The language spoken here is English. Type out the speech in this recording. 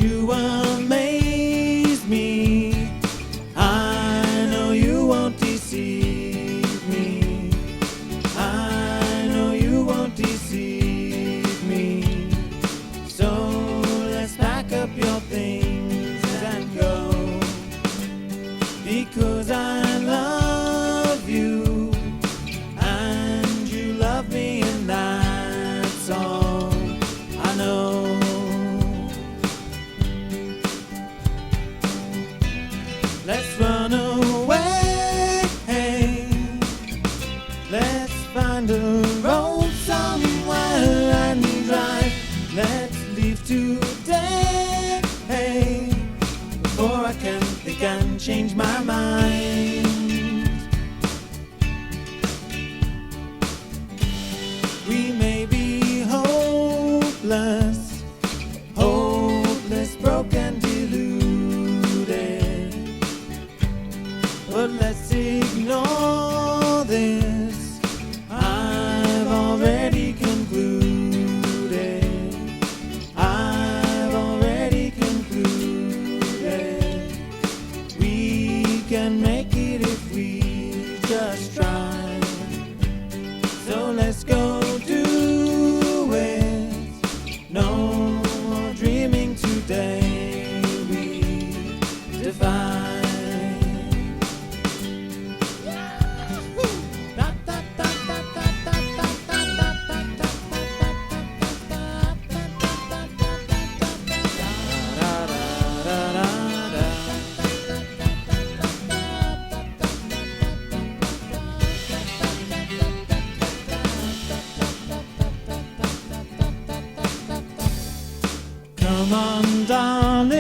you amaze me. I know you won't deceive me. I know you won't deceive me. So let's pack up your things and go, because I love you and you love me, and that's all I know. Let's run away, let's find a road somewhere and drive. Let's leave today before I can think and change my mind. We may be hopeless, broken, deluded, but let's ignore this. I've already concluded. I've already concluded. We can make it if we just try. So let's go do it. No more dreaming today. We define. Come on, darling.